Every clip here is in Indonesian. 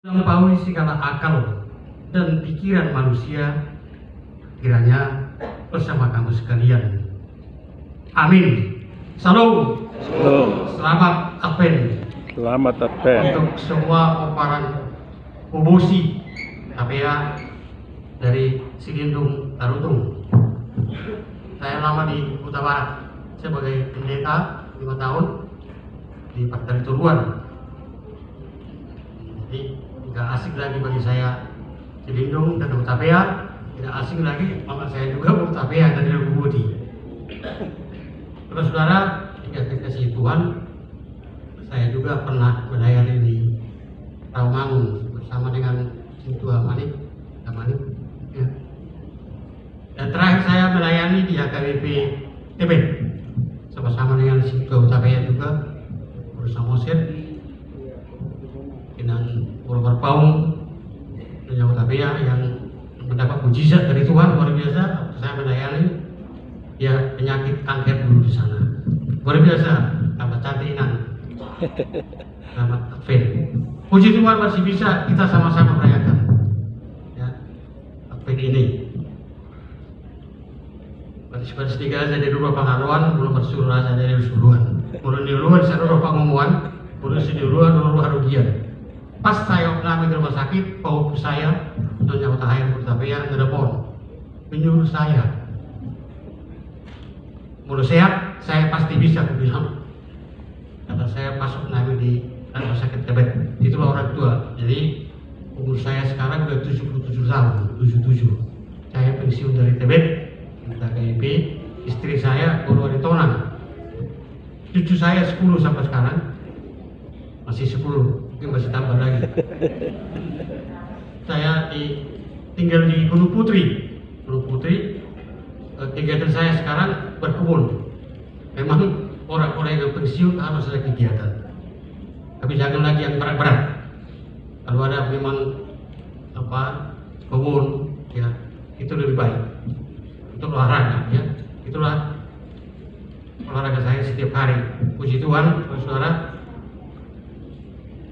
melampaui segala akal dan pikiran manusia, kiranya bersama kamu sekalian. Amin. Salam. Selamat Advent. Selamat Advent. Untuk semua oparan Ubosi KPA dari Sigindung Tarutung. Saya lama di Kuta Barat sebagai pendeta 5 tahun di Partai Turuan. Jadi tidak asing lagi bagi saya Cilindung dan Utapea, tidak asing lagi mama saya juga Utapea dan Budi. Terus saudara, jika dikasih Tuhan, saya juga pernah melayani di Rawamangun bersama dengan Sintua Manik, ya. Dan terakhir saya melayani di HKBP Tebet sama-sama dengan Sintua Utapea juga bersama Mosir dengan Purwar Paung dan Utapea yang mendapat mujizat dari Tuhan luar biasa. Saya melayani ya penyakit kanker dulu di sana, luar biasa, tambah cantikan. Selamat Advent. Puji Tuhan masih bisa kita sama-sama merayakan ya Advent ini. Baris tiga aja dari dua pengaruan, belum bersuruh aja dari suruhan. Belum diuluan seluruh pengumuman, belum diuluan dulu harugian. Pas saya kami ke rumah sakit, pauku saya Nyonya Utahaya Utapea telepon menyuruh saya mulai sehat, saya pasti bisa, aku bilang. Kata saya masuk nami di rumah sakit Tebet, itulah orang tua. Jadi umur saya sekarang sudah 77 tahun, 77. Saya pensiun dari Tebet, kita KIP. Istri saya baru di Tonang. Cucu saya 10 sampai sekarang, masih 10, mungkin masih tambah lagi. Saya tinggal di Gunung Putri. Kegiatan saya sekarang berkebun. Memang orang-orang yang pensiun harus ada kegiatan, tapi jangan lagi yang berat-berat. Kalau ada memang kebun, ya itu lebih baik untuk olahraga, ya itulah olahraga saya setiap hari. Puji Tuhan, saudara,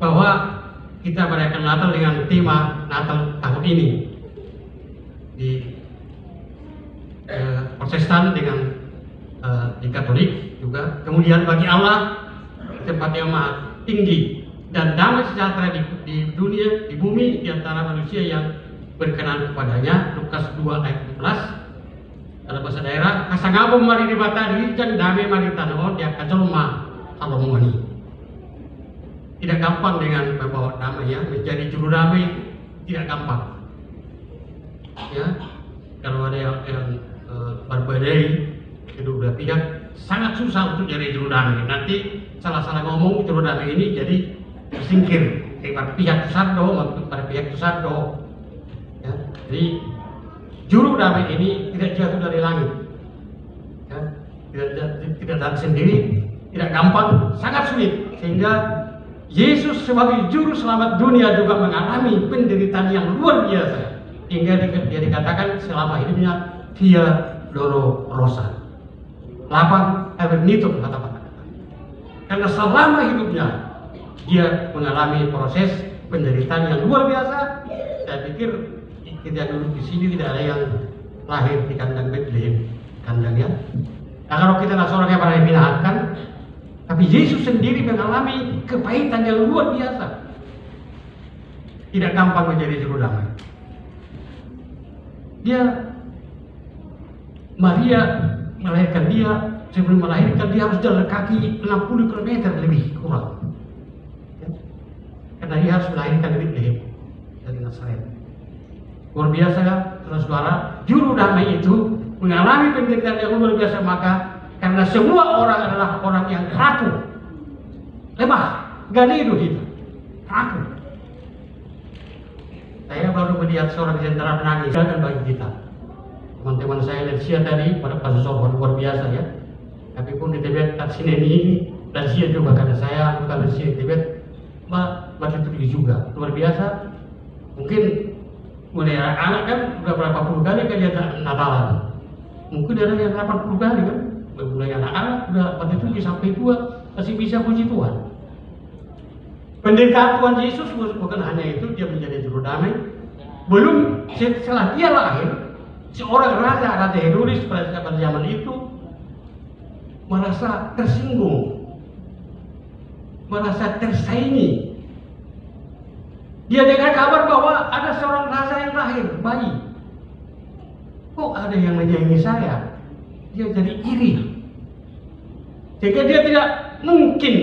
bahwa kita merayakan Natal dengan tema Natal tahun ini di Protestan dengan di Katolik juga. Kemudian bagi Allah tempat yang maha tinggi dan damai sejahtera di dunia, di bumi, di antara manusia yang berkenan kepadanya. Lukas 2 ayat 14. Dalam bahasa daerah, kasangabong mari di batari dan damai mari tanahon dia kacolma salomoni. Tidak gampang dengan membawa damai, ya, menjadi juru damai tidak gampang. Ya, kalau ada yang berbedai kedua belah pihak, sangat susah untuk jadi juru damai. Nanti salah-salah ngomong juru damai ini jadi tersingkir pada pihak Sardo maupun pada pihak Sardo. Ya, jadi juru damai ini tidak jatuh dari langit, ya, tidak datang sendiri, tidak gampang, sangat sulit. Sehingga Yesus sebagai juru selamat dunia juga mengalami penderitaan yang luar biasa, hingga dia dikatakan selama hidupnya via dolorosa, lapang abernito kata-kata. Karena selama hidupnya dia mengalami proses penderitaan yang luar biasa. Saya pikir kita dulu di sini tidak ada yang lahir di kandang Bethlehem, kandangnya. Nah, kalau kita nggak seorang yang pernah dipindahkan, tapi Yesus sendiri mengalami kepahitan yang luar biasa. Tidak gampang menjadi juru damai. Maria melahirkan dia, sebelum melahirkan dia harus jalan kaki 60 km lebih kurang. Ya. Karena dia harus melahirkan di Bethlehem dari Nazaret. Luar biasa, saudara, juru damai itu mengalami penderitaan yang luar biasa. Maka karena semua orang adalah orang yang rapuh, lemah, ganido kita, rapuh. Saya baru melihat seorang jenderal menangis dan bagi kita. Teman-teman saya lihat sia tadi pada seorang luar biasa, ya. Tapi pun di Tibet tak sini ini dan sia juga karena saya bukan sia di Tibet, baca itu juga luar biasa. Mungkin mulai anak kan udah berapa puluh kali kan dia Natalan. Mungkin ada yang 80 kali kan. Mulai anak-anak udah pada itu sampai tua masih bisa puji Tuhan. Penderitaan Tuhan Yesus bukan hanya itu, dia menjadi juru damai. Belum setelah dia lahir, seorang raja Herodes pada zaman itu merasa tersinggung, merasa tersaingi. Dia dengar kabar bahwa ada seorang raja yang lahir, bayi. Kok ada yang menyaingi saya? Dia jadi iri. Sehingga dia tidak mungkin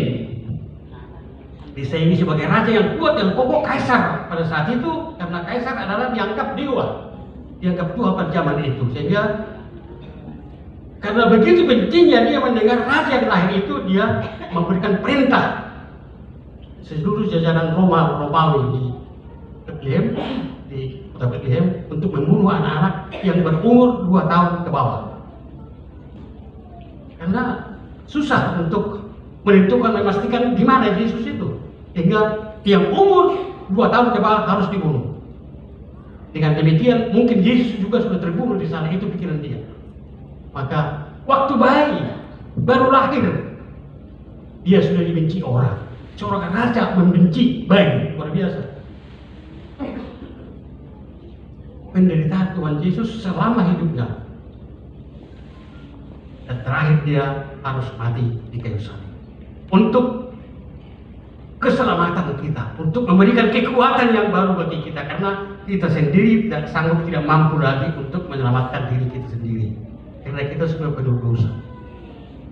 disaingi sebagai raja yang kuat, yang kokoh, kaisar pada saat itu, karena kaisar adalah dianggap dewa, dianggap Tuhan pada zaman itu. Sehingga karena begitu bencinya dia mendengar raja yang lahir itu, dia memberikan perintah seluruh jajaran Romawi di Bethlehem, di kota Bethlehem, untuk membunuh anak-anak yang berumur 2 tahun ke bawah. Karena susah untuk menentukan, memastikan di mana Yesus itu, sehingga yang umur 2 tahun ke bawah harus dibunuh. Dengan demikian mungkin Yesus juga sudah terbunuh di sana, itu pikiran dia. Maka waktu bayi baru lahir, dia sudah dibenci orang. Seorang raja membenci bayi, luar biasa. Penderitaan Tuhan Yesus selama hidupnya, dan terakhir dia harus mati di kayu salib untuk keselamatan kita, untuk memberikan kekuatan yang baru bagi kita, karena kita sendiri tidak sanggup, tidak mampu lagi untuk menyelamatkan diri kita sendiri, karena kita sudah penuh dosa.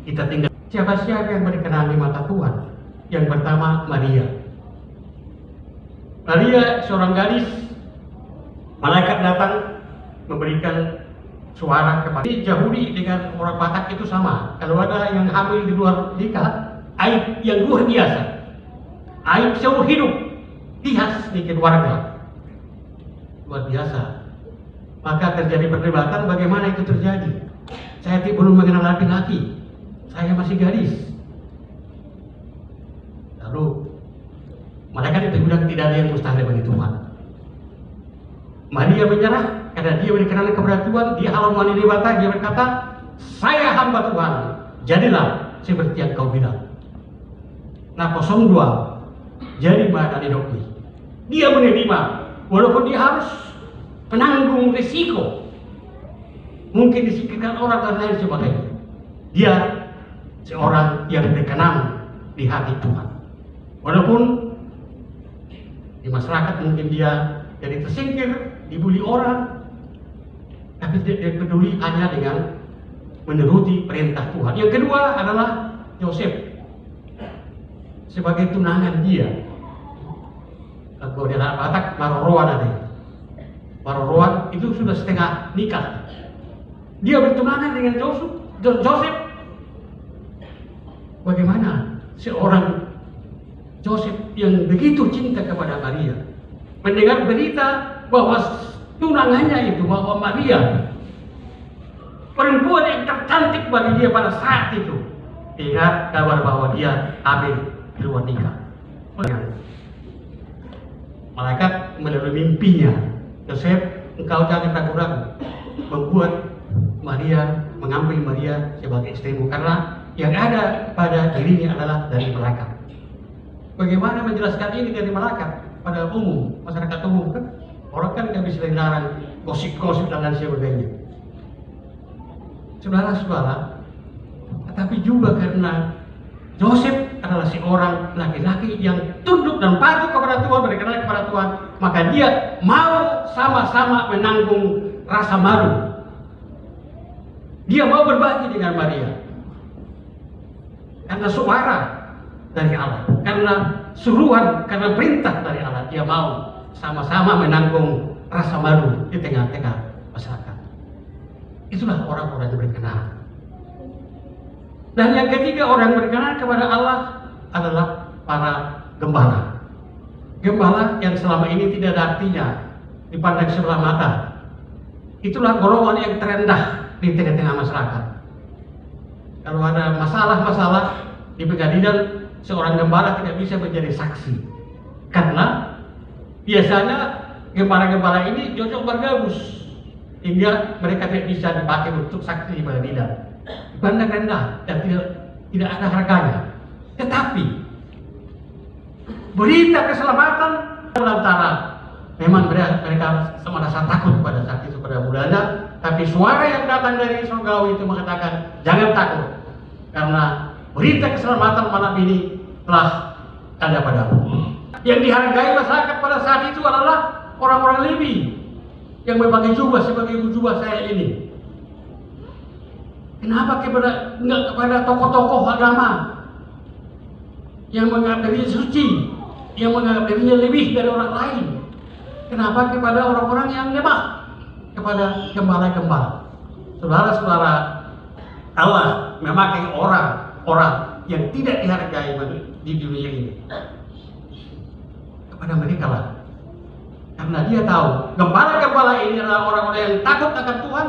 Kita tinggal siapa-siapa yang berkenan di mata Tuhan. Yang pertama, Maria. Maria seorang gadis, malaikat datang memberikan suara kepada Yahudi dengan orang Batak itu sama. Kalau ada yang hamil di luar nikah, aib yang luar biasa, aib seumur hidup, tias di keluarga, luar biasa. Maka terjadi perdebatan bagaimana itu terjadi. Saya belum mengenal laki-laki, saya masih gadis. Lalu malaikat itu bilang tidak ada yang mustahil bagi Tuhan. Maria menyerah karena dia berkenan kepada Tuhan. Dia halaman di mata, dia berkata, saya hamba Tuhan, jadilah seperti yang kau bilang. Nah, 02 jadi badan hidupnya. Dia menerima, walaupun dia harus menanggung risiko, mungkin disikirkan orang dan lain sebagainya. Dia seorang yang berkenan di hati Tuhan. Walaupun di masyarakat mungkin dia jadi tersingkir, dibully orang, tapi dia peduli hanya dengan menuruti perintah Tuhan. Yang kedua adalah Yosef sebagai tunangan dia. Kalau dia Batak, Maroroan ada. Maroroan itu sudah setengah nikah. Dia bertunangan dengan Joseph. Bagaimana seorang Joseph yang begitu cinta kepada Maria mendengar berita bahwa tunangannya itu, bahwa Maria perempuan yang tercantik bagi dia pada saat itu, dengar kabar bahwa dia hamil di luar nikah. Malaikat melalui mimpinya, Joseph, engkau jangan ragu-ragu membuat Maria, mengambil Maria sebagai istrimu, karena yang ada pada dirinya adalah dari malaikat. Bagaimana menjelaskan ini dari malaikat pada umum, masyarakat umum kan? Orang kan nggak bisa dilarang gosip-gosip dan lain sebagainya. Saudara-saudara, tetapi juga karena Joseph adalah seorang laki-laki yang tunduk dan patuh kepada Tuhan, berkenan kepada Tuhan, maka dia mau sama-sama menanggung rasa malu. Dia mau berbagi dengan Maria karena suara dari Allah, karena suruhan, karena perintah dari Allah. Dia mau sama-sama menanggung rasa malu di tengah-tengah masyarakat. Itulah orang-orang yang berkenan. Dan yang ketiga, orang yang berkenan kepada Allah adalah para gembala. Gembala yang selama ini tidak ada artinya dipandang sebelah mata. Itulah golongan yang terendah di tengah-tengah masyarakat. Kalau ada masalah-masalah di pengadilan, seorang gembala tidak bisa menjadi saksi, karena biasanya gembala-gembala ini cocok bergabus, hingga mereka tidak bisa dipakai untuk saksi di pengadilan. Dipandang rendah dan tidak ada harganya. Tetapi berita keselamatan lantaran memang mereka merasa takut pada saat itu pada Belanda, tapi suara yang datang dari surgawi itu mengatakan jangan takut, karena berita keselamatan malam ini telah ada padamu. Yang dihargai masyarakat pada saat itu adalah orang-orang Lewi yang memakai jubah sebagai jubah saya ini. Kenapa enggak kepada tokoh-tokoh agama yang menganggap dirinya suci, yang menganggap dirinya lebih dari orang lain? Kenapa kepada orang-orang yang lemah, kepada gembala-gembala? Saudara-saudara, Allah memakai orang-orang yang tidak dihargai di dunia ini kepada mereka lah, karena Dia tahu gembala-gembala ini adalah orang-orang yang takut akan Tuhan,